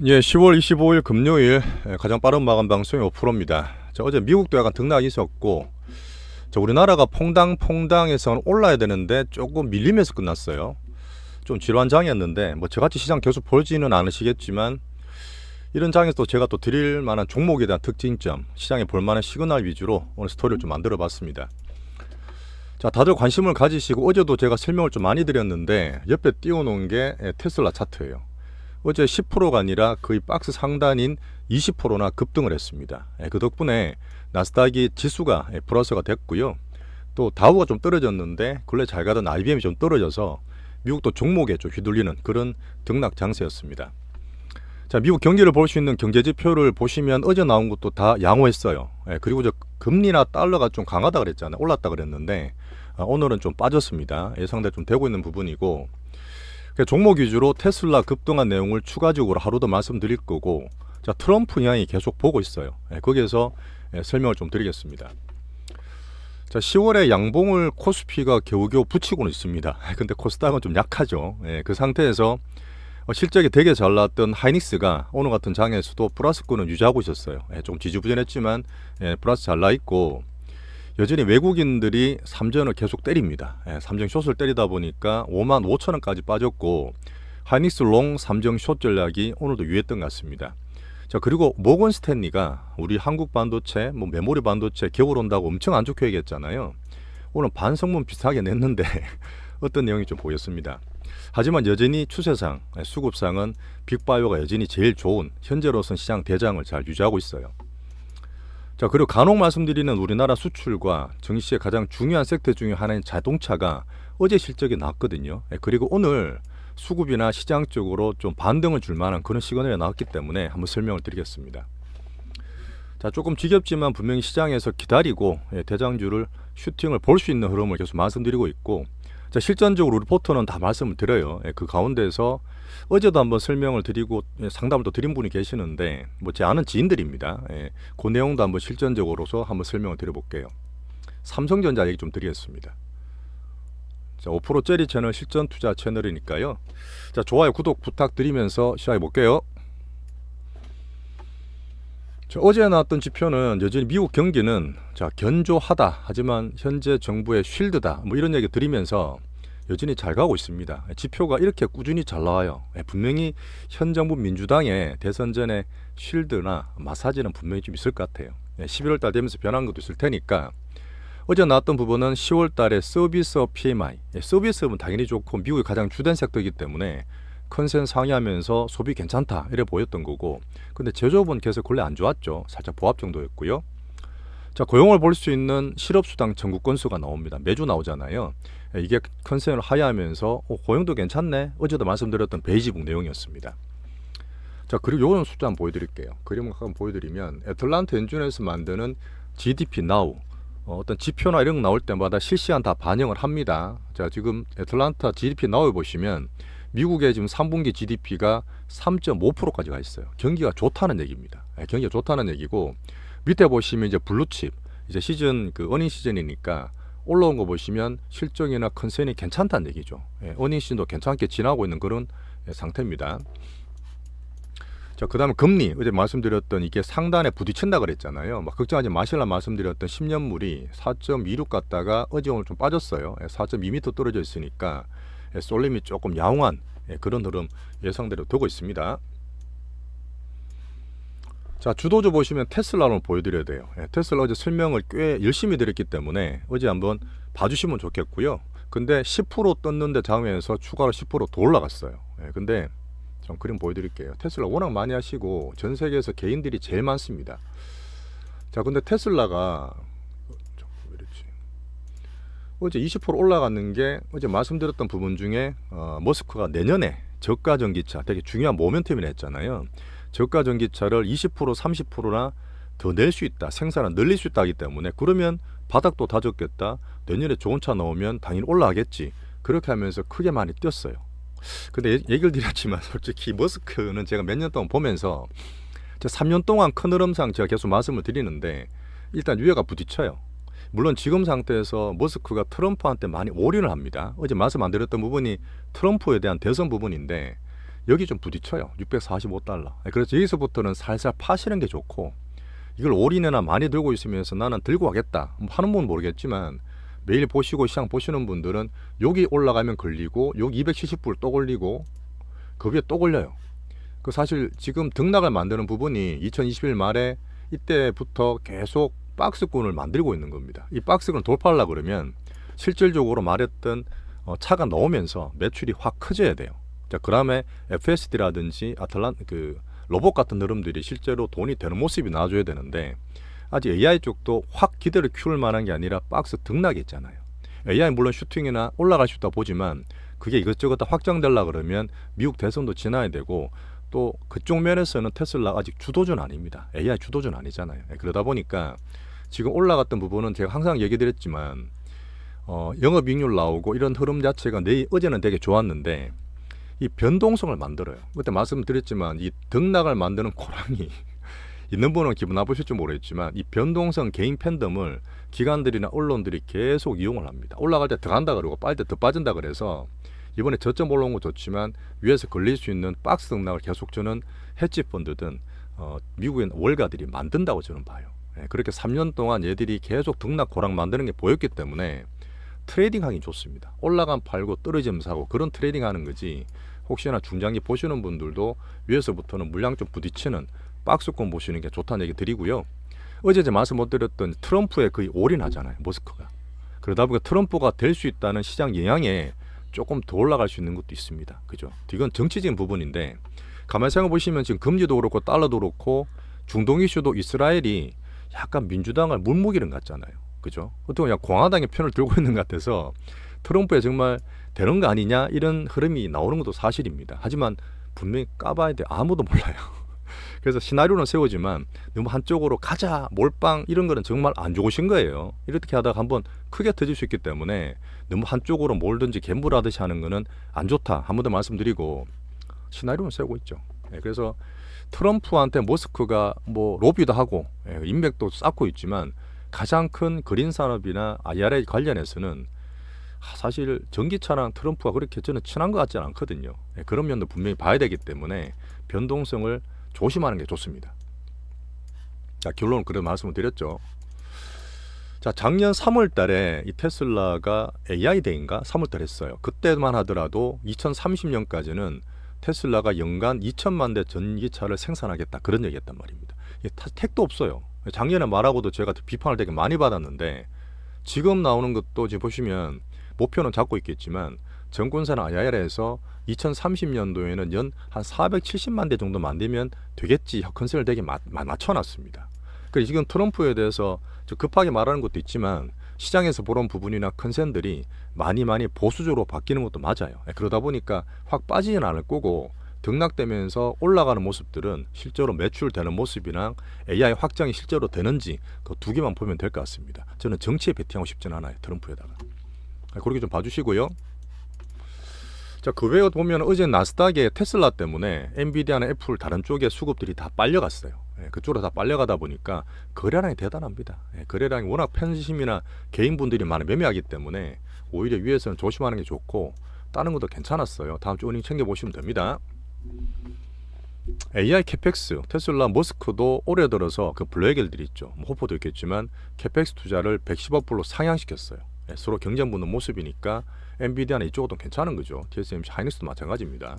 예, 10월 25일 금요일 가장 빠른 마감 방송이 5%입니다. 어제 미국도 약간 등락이 있었고, 우리나라가 퐁당퐁당해서 올라야 되는데 조금 밀리면서 끝났어요. 좀 지루한 장이었는데, 뭐 저같이 시장 계속 보지는 않으시겠지만, 이런 장에서 또 제가 또 드릴 만한 종목에 대한 특징점, 시장에 볼 만한 시그널 위주로 오늘 스토리를 좀 만들어 봤습니다. 자, 다들 관심을 가지시고, 어제도 제가 설명을 좀 많이 드렸는데, 옆에 띄워놓은 게 테슬라 차트예요. 어제 10%가 아니라 거의 박스 상단인 20%나 급등을 했습니다. 그 덕분에 나스닥이 지수가 플러스가 됐고요. 또 다우가 좀 떨어졌는데 근래 잘 가던 IBM이 좀 떨어져서 미국도 종목에 좀 휘둘리는 그런 등락 장세였습니다. 자, 미국 경기를 볼 수 있는 경제지표를 보시면 어제 나온 것도 다 양호했어요. 그리고 금리나 달러가 좀 강하다 그랬잖아요. 올랐다 그랬는데 오늘은 좀 빠졌습니다. 예상대로 좀 되고 있는 부분이고, 종목 위주로 테슬라 급등한 내용을 추가적으로 하루 더 말씀드릴 거고, 자, 트럼프 이야기 계속 보고 있어요. 거기에서 설명을 좀 드리겠습니다. 자, 10월에 양봉을 코스피가 겨우겨우 붙이고는 있습니다. 근데 코스닥은 좀 약하죠. 그 상태에서 실적이 되게 잘 나왔던 하이닉스가 오늘 같은 장에서도 플러스권을 유지하고 있었어요. 좀 지지부진했지만 플러스 잘 나 있고, 여전히 외국인들이 삼전을 계속 때립니다. 삼정 숏을 때리다 보니까 5만 5천 원까지 빠졌고, 하이닉스 롱 삼정 숏 전략이 오늘도 유효했던 것 같습니다. 자, 그리고 모건 스탠리가 우리 한국 반도체, 뭐 메모리 반도체 겨울 온다고 엄청 안 좋게 얘기했잖아요. 오늘 반성문 비슷하게 냈는데 어떤 내용이 좀 보였습니다. 하지만 여전히 추세상, 수급상은 빅바이오가 여전히 제일 좋은 현재로선 시장 대장을 잘 유지하고 있어요. 자, 그리고 간혹 말씀드리는 우리나라 수출과 증시의 가장 중요한 섹터 중에 하나인 자동차가 어제 실적이 나왔거든요. 그리고 오늘 수급이나 시장 쪽으로 좀 반등을 줄 만한 그런 시그널이 나왔기 때문에 한번 설명을 드리겠습니다. 자, 조금 지겹지만 분명히 시장에서 기다리고 대장주를 슈팅을 볼 수 있는 흐름을 계속 말씀드리고 있고, 자, 실전적으로 리포터는 다 말씀을 드려요. 그 가운데서 어제도 한번 설명을 드리고 상담을 또 드린 분이 계시는데, 뭐 제 아는 지인들입니다. 그 내용도 한번 실전적으로서 한번 설명을 드려볼게요. 삼성전자 얘기 좀 드리겠습니다. 자, 5%짜리 채널 실전 투자 채널이니까요. 자, 좋아요, 구독 부탁드리면서 시작해 볼게요. 자, 어제 나왔던 지표는 여전히 미국 경기는 견조하다, 하지만 현재 정부의 쉴드다, 뭐 이런 얘기 드리면서 여전히 잘 가고 있습니다. 지표가 이렇게 꾸준히 잘 나와요. 분명히 현 정부 민주당의 대선 전에 쉴드나 마사지는 분명히 좀 있을 것 같아요. 11월 달 되면서 변한 것도 있을 테니까. 어제 나왔던 부분은 10월 달에 서비스업 PMI, 서비스업은 당연히 좋고 미국의 가장 주된 섹터이기 때문에 컨센 상회하면서 소비 괜찮다 이래 보였던 거고, 근데 제조업은 계속 근래 안 좋았죠. 살짝 보합 정도였고요. 자, 고용을 볼 수 있는 실업수당 청구 건수가 나옵니다. 매주 나오잖아요. 이게 컨센을 하회하면서 고용도 괜찮네, 어제도 말씀드렸던 베이지북 내용이었습니다. 자, 그리고 요런 숫자 한번 보여드릴게요. 그림을 한번 보여드리면 애틀란타 엔지니어에서 만드는 GDP Now, 어떤 지표나 이런 거 나올 때마다 실시간 다 반영을 합니다. 자, 지금 애틀란타 GDP Now에 보시면 미국의 지금 3분기 GDP가 3.5%까지 가 있어요. 경기가 좋다는 얘기입니다. 경기가 좋다는 얘기고, 밑에 보시면 이제 블루칩, 이제 시즌 어닝 시즌이니까 올라온 거 보시면 실적이나 컨센이 괜찮다는 얘기죠. 어닝 시즌도 괜찮게 지나고 있는 그런 상태입니다. 자, 그 다음에 금리, 어제 말씀드렸던 이게 상단에 부딪힌다 그랬잖아요. 막 걱정하지 마시라 말씀드렸던 10년물이 4.26 갔다가 어제 오늘 좀 빠졌어요. 4.2m 떨어져 있으니까 쏠림이 조금 야옹한 그런 흐름 예상대로 되고 있습니다. 자, 주도주 보시면 테슬라를 보여드려야 돼요. 테슬라 어제 설명을 꽤 열심히 드렸기 때문에 어제 한번 봐주시면 좋겠고요. 근데 10% 떴는데 장외에서 추가로 10%더 올라갔어요. 근데 좀 그림 보여드릴게요. 테슬라 워낙 많이 하시고 전 세계에서 개인들이 제일 많습니다. 자, 근데 테슬라가 어제 20% 올라갔는 게 어제 말씀드렸던 부분 중에 머스크가 내년에 저가 전기차, 되게 중요한 모멘텀이라 했잖아요. 저가 전기차를 20% 30%나 더 낼 수 있다, 생산을 늘릴 수 있다 하기 때문에, 그러면 바닥도 다졌겠다, 내년에 좋은 차 나오면 당연히 올라가겠지, 그렇게 하면서 크게 많이 뛰었어요. 근데 얘기를 드렸지만 솔직히 머스크는 제가 몇 년 동안 보면서 3년 동안 큰 흐름상 제가 계속 말씀을 드리는데 일단 위에가 부딪혀요. 물론 지금 상태에서 머스크가 트럼프한테 많이 올인을 합니다. 어제 말씀 안 드렸던 부분이 트럼프에 대한 대선 부분인데, 여기 좀 부딪혀요. 645달러. 그래서 여기서부터는 살살 파시는 게 좋고, 이걸 올인이나 많이 들고 있으면서 나는 들고 가겠다 하는 분은 모르겠지만, 매일 보시고 시장 보시는 분들은 여기 올라가면 걸리고, 여기 270불 또 걸리고, 그 위에 또 걸려요. 그 사실 지금 등락을 만드는 부분이 2021 말에 이때부터 계속 박스권을 만들고 있는 겁니다. 이 박스권을 돌파하려고 그러면 실질적으로 말했던 차가 나오면서 매출이 확 커져야 돼요. 자, 그 다음에 FSD라든지 로봇 같은 흐름들이 실제로 돈이 되는 모습이 나와줘야 되는데, 아직 AI 쪽도 확 기대를 키울 만한 게 아니라 박스 등락이 있잖아요. AI 물론 슈팅이나 올라갈 수 있다 보지만, 그게 이것저것 다 확장되려고 그러면 미국 대선도 지나야 되고, 또 그쪽 면에서는 테슬라 아직 주도주는 아닙니다. AI 주도주는 아니잖아요. 그러다 보니까 지금 올라갔던 부분은 제가 항상 얘기 드렸지만, 영업이익률 나오고 이런 흐름 자체가 어제는 되게 좋았는데, 이 변동성을 만들어요. 그때 말씀드렸지만 이 등락을 만드는 고랑이 있는 분은 기분 나쁘실지 모르겠지만, 이 변동성 개인 팬덤을 기관들이나 언론들이 계속 이용을 합니다. 올라갈 때 더 간다 그러고 빠질 때 더 빠진다 그래서 이번에 저점 올라온 거 좋지만 위에서 걸릴 수 있는 박스 등락을 계속 저는 헤지 펀드든 미국의 월가들이 만든다고 저는 봐요. 그렇게 3년 동안 얘들이 계속 등락 고랑 만드는 게 보였기 때문에 트레이딩 하기 좋습니다. 올라간 팔고 떨어지면 사고 그런 트레이딩 하는 거지, 혹시나 중장기 보시는 분들도 위에서부터는 물량 좀 부딪히는 박스권 보시는 게 좋다는 얘기 드리고요. 어제 제가 말씀 못 드렸던 트럼프에 거의 올인하잖아요, 머스크가. 그러다 보니까 트럼프가 될 수 있다는 시장 영향에 조금 더 올라갈 수 있는 것도 있습니다. 그죠? 이건 정치적인 부분인데, 가만히 생각해 보시면 지금 금리도 그렇고 달러도 그렇고 중동 이슈도 이스라엘이 약간 민주당을 물먹이는 것 같잖아요. 그죠? 어떻게 보면 공화당의 편을 들고 있는 것 같아서 트럼프에 정말 되는 거 아니냐 이런 흐름이 나오는 것도 사실입니다. 하지만 분명히 까봐야 돼. 아무도 몰라요. 그래서 시나리오는 세우지만 너무 한쪽으로 가자 몰빵 이런 거는 정말 안 좋으신 거예요. 이렇게 하다가 한번 크게 터질 수 있기 때문에 너무 한쪽으로 몰든지 갬블하듯이 하는 거는 안 좋다 한 번 더 말씀드리고, 시나리오는 세우고 있죠. 그래서 트럼프한테 머스크가 뭐 로비도 하고 인맥도 쌓고 있지만, 가장 큰 그린 산업이나 IRA 관련해서는 사실 전기차랑 트럼프가 그렇게 저는 친한 것 같지는 않거든요. 그런 면도 분명히 봐야 되기 때문에 변동성을 조심하는 게 좋습니다. 자, 결론은 그런 말씀을 드렸죠. 자, 작년 3월 달에 이 테슬라가 AI 데이인가 3월 달에 했어요. 그때만 하더라도 2030년까지는 테슬라가 연간 2천만 대 전기차를 생산하겠다 그런 얘기했단 말입니다. 택도 없어요. 작년에 말하고도 제가 비판을 되게 많이 받았는데, 지금 나오는 것도 지금 보시면 목표는 잡고 있겠지만 정권사나 IRA에서 2030년도에는 연 한 470만 대 정도 만들면 되겠지 컨셉을 되게 맞춰놨습니다. 그래서 지금 트럼프에 대해서 급하게 말하는 것도 있지만, 시장에서 보는 부분이나 컨센들이 많이 보수적으로 바뀌는 것도 맞아요. 그러다 보니까 확 빠지진 않을 거고, 등락되면서 올라가는 모습들은 실제로 매출되는 모습이랑 AI 확장이 실제로 되는지 그 두 개만 보면 될 것 같습니다. 저는 정치에 베팅하고 싶지는 않아요, 트럼프에다가. 그렇게 좀 봐주시고요. 자, 그 외에 보면 어제 나스닥에 테슬라 때문에 엔비디아나 애플 다른 쪽에 수급들이 다 빨려갔어요. 그쪽으로 다 빨려가다 보니까 거래량이 대단합니다. 거래량이 워낙 팬심이나 개인분들이 많이 매매하기 때문에 오히려 위에서는 조심하는 게 좋고, 다른 것도 괜찮았어요. 다음 주 어닝 챙겨보시면 됩니다. AI 캐펙스, 테슬라 머스크도 올해 들어서 그 블랙엘들 있죠. 호포도 있겠지만 캐펙스 투자를 110억불로 상향시켰어요. 서로 경쟁 붙는 모습이니까 엔비디아는 이쪽도 괜찮은 거죠. TSMC 하이닉스도 마찬가지입니다.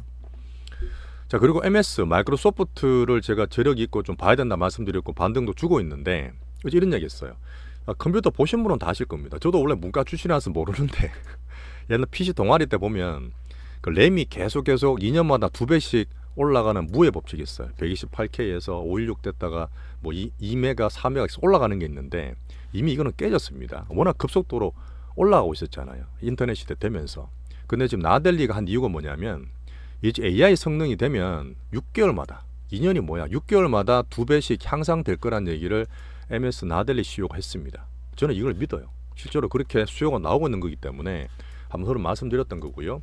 자, 그리고 MS 마이크로소프트를 제가 저력 있고 좀 봐야 된다 말씀드렸고 반등도 주고 있는데, 어제 이런 얘기 했어요. 컴퓨터 보신 분은 다 아실 겁니다. 저도 원래 문과 출신이라서 모르는데 옛날 PC 동아리 때 보면 그 램이 계속 2년마다 2배씩 올라가는 무의 법칙이 있어요. 128K에서 516 됐다가 뭐 2메가, 4메가 올라가는 게 있는데, 이미 이거는 깨졌습니다. 워낙 급속도로 올라가고 있었잖아요. 인터넷 시대 되면서. 근데 지금 나델리가 한 이유가 뭐냐면, 이제 AI 성능이 되면 6개월마다, 2년이 뭐야, 6개월마다 2배씩 향상될 거란 얘기를 MS 나델리 CEO가 했습니다. 저는 이걸 믿어요. 실제로 그렇게 수요가 나오고 있는 거기 때문에 한번 서로 말씀드렸던 거고요.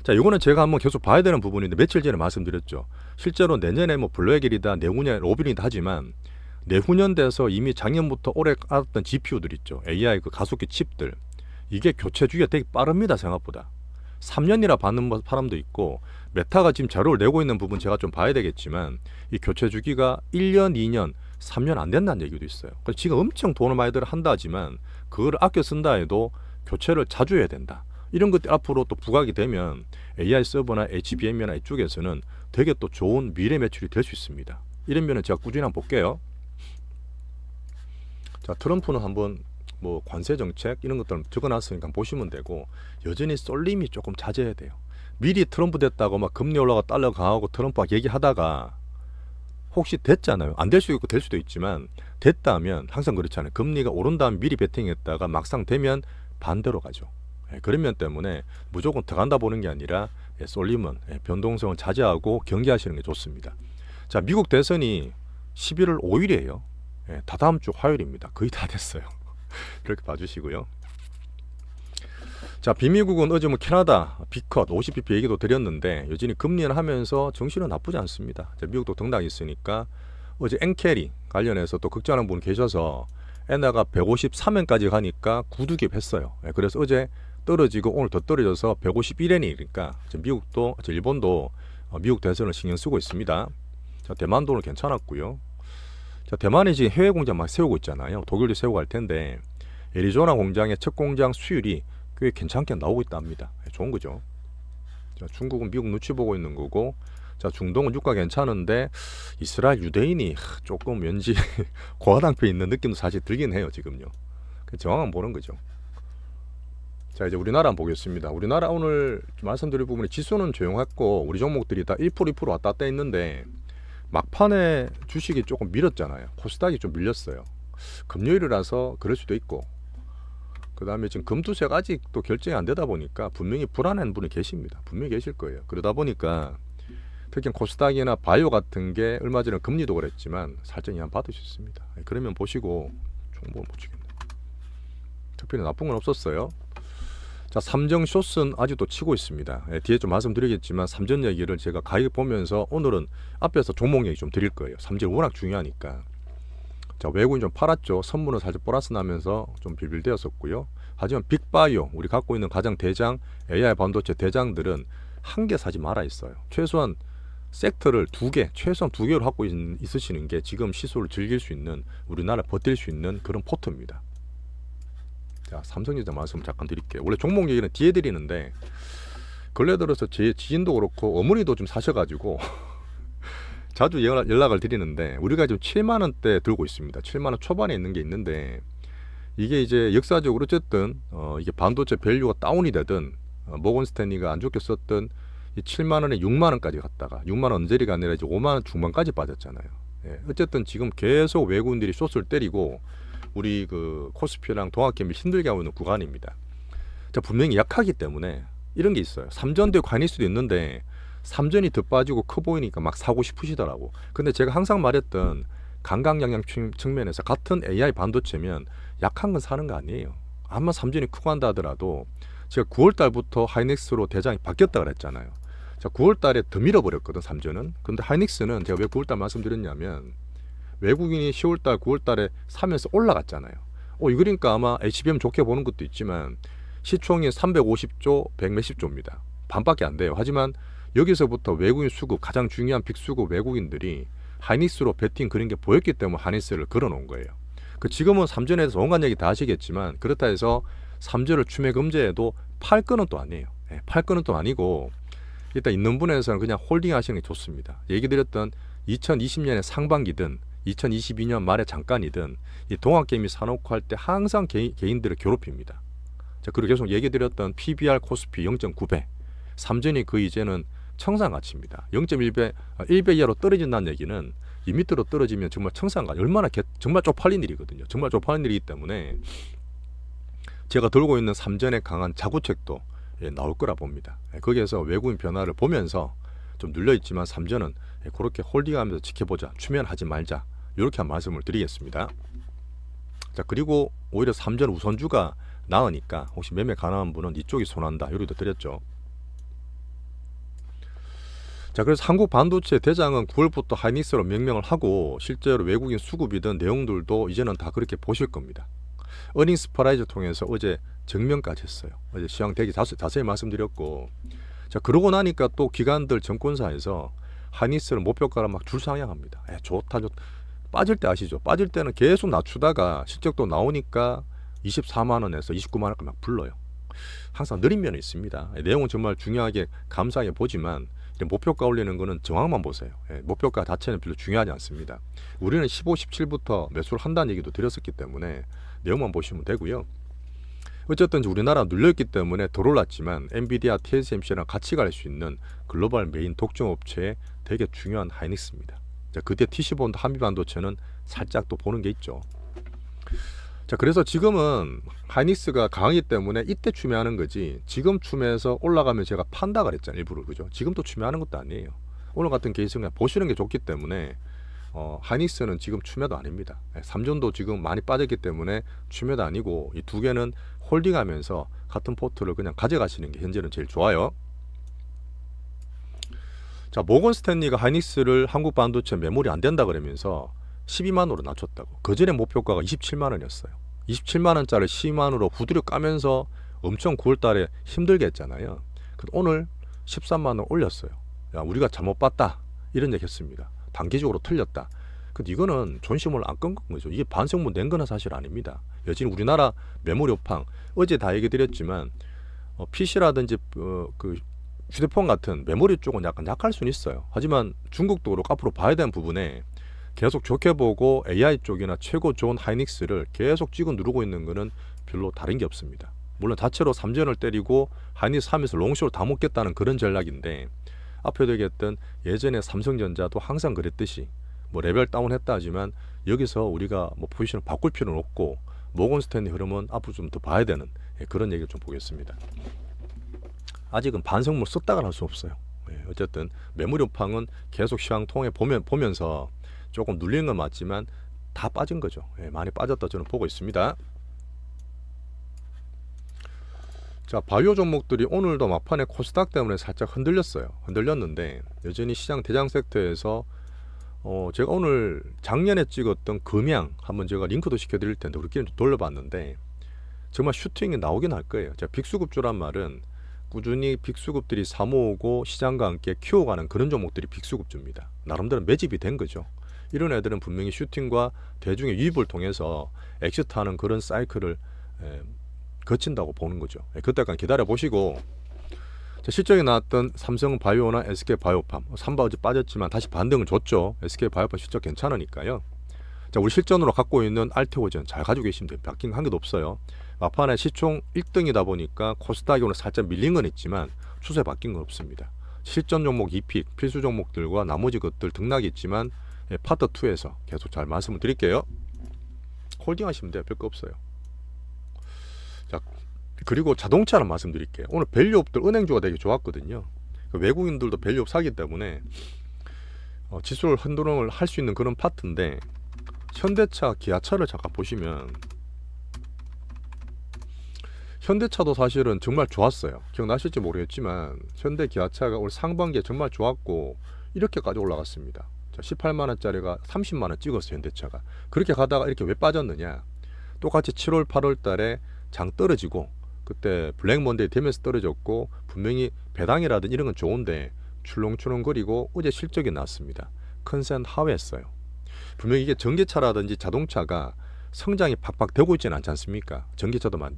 자, 이거는 제가 한번 계속 봐야 되는 부분인데, 며칠 전에 말씀드렸죠. 실제로 내년에 뭐 블랙일이다, 내후년에 로빈이다 하지만, 내후년 돼서 이미 작년부터 올해 깔았던 GPU들 있죠. AI 그 가속기 칩들. 이게 교체 주기가 되게 빠릅니다, 생각보다. 3년이라 받는 사람도 있고, 메타가 지금 자료를 내고 있는 부분 제가 좀 봐야 되겠지만 이 교체 주기가 1년, 2년, 3년 안 된다는 얘기도 있어요. 그래서 지금 엄청 돈을 많이들 한다 하지만 그걸 아껴 쓴다 해도 교체를 자주 해야 된다. 이런 것들 앞으로 또 부각이 되면 AI 서버나 HBM이나 이쪽에서는 되게 또 좋은 미래 매출이 될 수 있습니다. 이런 면은 제가 꾸준히 한번 볼게요. 자, 트럼프는 한번 뭐 관세 정책 이런 것들 적어놨으니까 보시면 되고, 여전히 쏠림이 조금 자제해야 돼요. 미리 트럼프 됐다고 막 금리 올라가 달러 강하고 트럼프가 얘기하다가 혹시 됐잖아요. 안 될 수도 있고 될 수도 있지만 됐다면 항상 그렇잖아요. 금리가 오른 다음 미리 베팅했다가 막상 되면 반대로 가죠. 그런 면 때문에 무조건 들어간다 보는 게 아니라 쏠림은 변동성을 자제하고 경계하시는 게 좋습니다. 자, 미국 대선이 11월 5일이에요. 다다음 주 화요일입니다. 거의 다 됐어요. 이렇게 봐주시고요. 자, 비미국은 어제 뭐 캐나다 비컷 50bp 얘기도 드렸는데 여전히 금리를 하면서 정신은 나쁘지 않습니다. 자, 미국도 등락이 있으니까 어제 엔캐리 관련해서 또 걱정하는 분 계셔서 엔화가 153엔까지 가니까 구두개 했어요. 그래서 어제 떨어지고 오늘 더 떨어져서 151엔이니까 미국도 일본도 미국 대선을 신경 쓰고 있습니다. 자, 대만도 오늘 괜찮았고요. 자, 대만이 지금 해외 공장 막 세우고 있잖아요. 독일도 세우고 할 텐데 애리조나 공장의 첫 공장 수율이 꽤 괜찮게 나오고 있다 합니다. 좋은 거죠. 자, 중국은 미국 눈치 보고 있는 거고, 자, 중동은 유가 괜찮은데 이스라엘 유대인이 조금 왠지 고하당패 있는 느낌도 사실 들긴 해요. 지금요. 정황은 보는 거죠. 자, 이제 우리나라 한번 보겠습니다. 우리나라 오늘 말씀드릴 부분이 지수는 조용했고 우리 종목들이 다 1% 2% 왔다 갔다 했는데 막판에 주식이 조금 밀었잖아요. 코스닥이 좀 밀렸어요. 금요일이라서 그럴 수도 있고, 그 다음에 지금 금투세가 아직도 결정이 안 되다 보니까 분명히 불안한 분이 계십니다. 분명히 계실 거예요. 그러다 보니까 특히 코스닥이나 바이오 같은 게 얼마 전에 금리도 그랬지만 살짝 이한 받을 수 있습니다. 그러면 보시고 종목을 못 치겠네. 특별히 나쁜 건 없었어요. 자, 삼정 숏은 아직도 치고 있습니다. 뒤에 좀 말씀드리겠지만 삼전 얘기를 제가 가격 보면서 오늘은 앞에서 종목 얘기 좀 드릴 거예요. 삼전이 워낙 중요하니까. 자, 외국인 좀 팔았죠. 선물은 살짝 플러스 나면서 좀 빌빌되었었고요. 하지만 빅바이오, 우리 갖고 있는 가장 대장 AI 반도체 대장들은 한 개 사지 말아 있어요. 최소한 섹터를 최소한 두 개로 갖고 있으시는 게 지금 시소를 즐길 수 있는, 우리나라 버틸 수 있는 그런 포트입니다. 자, 삼성전자 말씀 잠깐 드릴게요. 원래 종목 얘기는 뒤에 드리는데 근래 들어서 제 지인도 그렇고 어머니도 좀 사셔가지고 자주 연락을 드리는데 우리가 지금 7만 원대 들고 있습니다. 7만 원 초반에 있는 게 있는데 이게 이제 역사적으로 어쨌든 이게 반도체 밸류가 다운이 되든 모건 스탠리가 안 좋게 썼던 이 7만 원에 6만 원까지 갔다가 6만 원 언저리가 아니라 이제 5만 원 중반까지 빠졌잖아요. 어쨌든 지금 계속 외국인들이 숏을 때리고 우리 그 코스피랑 동학개미 힘들게 하고 있는 구간입니다. 자, 분명히 약하기 때문에 이런 게 있어요. 삼전대 관일 수도 있는데 삼전이 더 빠지고 커 보이니까 막 사고 싶으시더라고. 근데 제가 항상 말했던 강강약약 측면에서 같은 AI 반도체면 약한 건 사는 거 아니에요. 아마 삼전이 크고 한다 하더라도 제가 9월 달부터 하이닉스로 대장이 바뀌었다 그랬잖아요. 자, 9월 달에 더 밀어버렸거든, 삼전은. 근데 하이닉스는 제가 왜 9월 달 말씀드렸냐면 외국인이 10월 달, 9월 달에 사면서 올라갔잖아요. 그러니까 아마 HBM 좋게 보는 것도 있지만 시총이 350조, 100몇십 조입니다. 반밖에 안 돼요. 하지만 여기서부터 외국인 수급, 가장 중요한 빅수급 외국인들이 하이닉스로 베팅 그런 게 보였기 때문에 하이닉스를 걸어놓은 거예요. 지금은 삼전에서 온갖 얘기 다 하시겠지만 그렇다 해서 삼전을 추매 금지해도 팔 거는 또 아니에요. 팔 거는 또 아니고 일단 있는 분에서는 그냥 홀딩 하시는 게 좋습니다. 얘기 드렸던 2020년의 상반기든 2022년 말에 잠깐이든 이 동학개미 사놓고 할 때 항상 개인들을 괴롭힙니다. 자, 그리고 계속 얘기 드렸던 PBR 코스피 0.9배, 삼전이 그 이제는 청산가치입니다. 0.1배, 1배 이하로 떨어진다는 얘기는 이 밑으로 떨어지면 정말 청산가치, 정말 쪽팔린 일이거든요. 정말 쪽팔린 일이기 때문에 제가 들고 있는 삼전에 강한 자구책도 나올 거라 봅니다. 거기에서 외국인 변화를 보면서 좀 눌려있지만 삼전은 그렇게 홀딩하면서 지켜보자, 추면하지 말자, 이렇게 한 말씀을 드리겠습니다. 자, 그리고 오히려 삼전 우선주가 나으니까 혹시 매매 가능한 분은 이쪽이 손한다, 이렇게 드렸죠. 자, 그래서 한국 반도체 대장은 9월부터 하이닉스로 명명을 하고 실제로 외국인 수급이든 내용들도 이제는 다 그렇게 보실 겁니다. 어닝 스프라이즈 통해서 어제 증명까지 했어요. 어제 시황 되게 자세히 말씀드렸고, 자 그러고 나니까 또 기관들 정권사에서 하이닉스를 목표가를 막 줄상향합니다. 좋다 좋다. 빠질 때 아시죠? 빠질 때는 계속 낮추다가 실적도 나오니까 24만 원에서 29만 원까지 막 불러요. 항상 느린 면이 있습니다. 내용은 정말 중요하게 감사하게 보지만 목표가 올리는 거는 정확만 보세요. 목표가 자체는 별로 중요하지 않습니다. 우리는 15, 17부터 매수를 한다는 얘기도 드렸었기 때문에 내용만 보시면 되고요. 어쨌든 우리나라 눌려있기 때문에 덜 올랐지만 엔비디아, TSMC랑 같이 갈 수 있는 글로벌 메인 독점 업체의 되게 중요한 하이닉스입니다. 자, 그때 TC본드 한미반도체는 살짝 또 보는 게 있죠. 자, 그래서 지금은 하이닉스가 강하기 때문에 이때 추매하는 거지, 지금 추매해서 올라가면 제가 판다 그랬잖아요. 일부러. 그죠? 지금 또 추매하는 것도 아니에요. 오늘 같은 케이스는 그냥 보시는 게 좋기 때문에 하이닉스는 지금 추매도 아닙니다. 삼전도 지금 많이 빠졌기 때문에 추매도 아니고, 이 두 개는 홀딩하면서 같은 포트를 그냥 가져가시는 게 현재는 제일 좋아요. 자, 모건 스탠리가 하이닉스를 한국 반도체 매물이 안 된다 그러면서 12만 원으로 낮췄다고. 그전에 목표가가 27만 원이었어요. 27만 원짜리 12만 원으로 후드려 까면서 엄청 9월 달에 힘들게 했잖아요. 근데 오늘 13만 원 올렸어요. 야, 우리가 잘못 봤다. 이런 얘기 했습니다. 단기적으로 틀렸다. 근데 이거는 존심을 안 끈 거죠. 이게 반성문 낸 거는 사실 아닙니다. 여전히 우리나라 메모리 업황, 어제 다 얘기 드렸지만 PC라든지 그 휴대폰 같은 메모리 쪽은 약간 약할 수는 있어요. 하지만 중국도 그렇고 앞으로 봐야 되는 부분에 계속 좋게 보고 AI 쪽이나 최고 좋은 하이닉스를 계속 찍어 누르고 있는 거는 별로 다른 게 없습니다. 물론 자체로 3전을 때리고 하이닉스 하면서 롱쇼를 다 먹겠다는 그런 전략인데, 앞에도 얘기했던 예전에 삼성전자도 항상 그랬듯이 뭐 레벨 다운했다 하지만 여기서 우리가 뭐 포지션을 바꿀 필요는 없고, 모건 스탠리 흐름은 앞으로 좀 더 봐야 되는 그런 얘기를 좀 보겠습니다. 아직은 반성문 썼다가 할 수 없어요. 어쨌든 메모리 업황은 계속 시황 통해 보면서 조금 눌리는 건 맞지만 다 빠진 거죠. 많이 빠졌다 저는 보고 있습니다. 자, 바이오 종목들이 오늘도 막판에 코스닥 때문에 살짝 흔들렸는데 여전히 시장 대장 섹터에서 제가 오늘 작년에 찍었던 금양 한번 제가 링크도 시켜드릴 텐데 우리끼리 좀 돌려봤는데 정말 슈팅이 나오긴 할 거예요. 제가 빅수급주란 말은 꾸준히 빅수급들이 사모으고 시장과 함께 키워가는 그런 종목들이 빅수급주입니다. 나름대로 매집이 된 거죠. 이런 애들은 분명히 슈팅과 대중의 유입을 통해서 엑시트하는 그런 사이클을 거친다고 보는 거죠. 그때까지 기다려 보시고, 실적이 나왔던 삼성바이오나 SK바이오팜, 삼바 어제 빠졌지만 다시 반등을 줬죠. SK바이오팜 실적 괜찮으니까요. 자, 우리 실전으로 갖고 있는 알테오젠 잘 가지고 계시면 됩니다. 바뀐 한 개도 없어요. 막판에 시총 1등이다 보니까 코스닥이 오늘 살짝 밀린 건 있지만 추세 바뀐 건 없습니다. 실전 종목 2픽, 필수 종목들과 나머지 것들 등락이 있지만 파트 2에서 계속 잘 말씀을 드릴게요. 홀딩 하시면 돼요. 별거 없어요. 자, 그리고 자동차는 말씀드릴게요. 오늘 밸류업들 은행주가 되게 좋았거든요. 외국인들도 밸류업 사기 때문에 지수를 흔들음을 할 수 있는 그런 파트인데, 현대차, 기아차를 잠깐 보시면 현대차도 사실은 정말 좋았어요. 기억나실지 모르겠지만 현대 기아차가 올 상반기에 정말 좋았고 이렇게까지 올라갔습니다. 18만원짜리가 30만원 찍었어요. 현대차가. 그렇게 가다가 이렇게 왜 빠졌느냐, 똑같이 7월 8월 달에 장 떨어지고 그때 블랙 먼데이 되면서 떨어졌고, 분명히 배당이라든 이런 건 좋은데 출렁출렁거리고 어제 실적이 나왔습니다. 컨센 하회했어요. 분명히 전기차라든지 자동차가 성장이 팍팍 되고 있지는 않지 않습니까? 전기차도 많이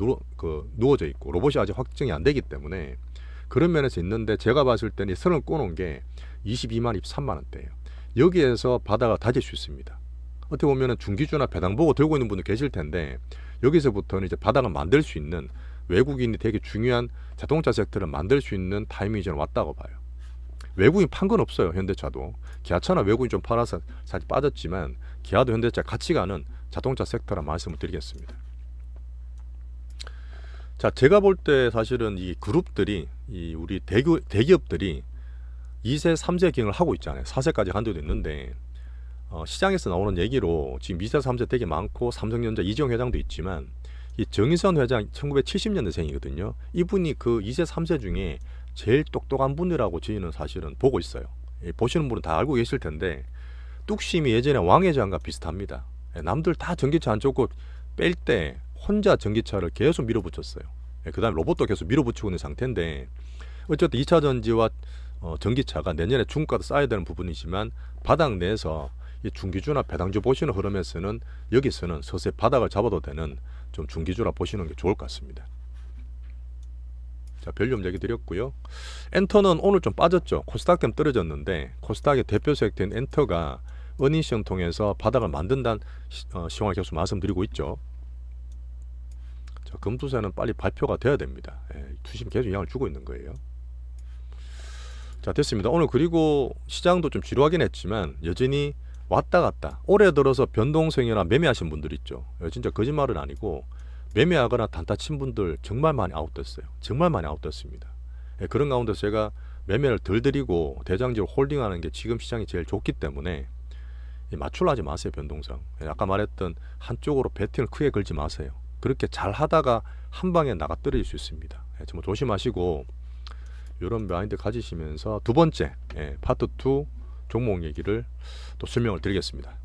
누워져 있고 로봇이 아직 확정이 안 되기 때문에 그런 면에서 있는데, 제가 봤을 때는 선을 꼬놓은 게 22만, 23만 원대예요. 여기에서 바닥을 다질 수 있습니다. 어떻게 보면 중기주나 배당 보고 들고 있는 분들 계실 텐데, 여기서부터는 이제 바닥을 만들 수 있는, 외국인이 되게 중요한 자동차 섹터를 만들 수 있는 타이밍이 저는 왔다고 봐요. 외국인 판 건 없어요. 현대차도. 기아차나 외국인 좀 팔아서 사실 빠졌지만 기아도 현대차 같이 가는 자동차 섹터라 말씀을 드리겠습니다. 자, 제가 볼 때 사실은 이 그룹들이, 이 우리 대기업들이 2세, 3세 기능을 하고 있잖아요. 4세까지 간 데도 있는데, 시장에서 나오는 얘기로 지금 2세, 3세 되게 많고, 삼성전자 이재용 회장도 있지만, 이 정의선 회장 1970년대생이거든요. 이분이 그 2세, 3세 중에 제일 똑똑한 분이라고 저희는 사실은 보고 있어요. 보시는 분은 다 알고 계실 텐데, 뚝심이 예전에 왕 회장과 비슷합니다. 남들 다 전기차 안 좋고 뺄 때 혼자 전기차를 계속 밀어붙였어요. 그 다음에 로봇도 계속 밀어붙이고 있는 상태인데 어쨌든 2차 전지와 전기차가 내년에 중가도 쌓여야 되는 부분이지만 바닥 내에서 이 중기주나 배당주 보시는 흐름에서는 여기서는 서서히 바닥을 잡아도 되는 좀 중기주라 보시는 게 좋을 것 같습니다. 자, 별점 얘기 드렸고요. 엔터는 오늘 좀 빠졌죠. 코스닥 때문에 떨어졌는데 코스닥의 대표 세력된 엔터가 어닝시장 통해서 바닥을 만든다는 시황을 계속 말씀드리고 있죠. 자, 금투세는 빨리 발표가 돼야 됩니다. 투심 계속 영향을 주고 있는 거예요. 자, 됐습니다. 오늘 그리고 시장도 좀 지루하긴 했지만 여전히 왔다 갔다 올해 들어서 변동성이나 매매하신 분들 있죠. 진짜 거짓말은 아니고 매매하거나 단타 친 분들 정말 많이 아웃됐어요. 정말 많이 아웃됐습니다. 그런 가운데서 제가 매매를 덜 드리고 대장주를 홀딩하는 게 지금 시장이 제일 좋기 때문에 맞추려 하지 마세요. 변동성. 아까 말했던 한쪽으로 베팅을 크게 걸지 마세요. 그렇게 잘 하다가 한 방에 나가 떨어질 수 있습니다. 정말 조심하시고 이런 마인드 가지시면서 두 번째 파트 2 종목 얘기를 또 설명을 드리겠습니다.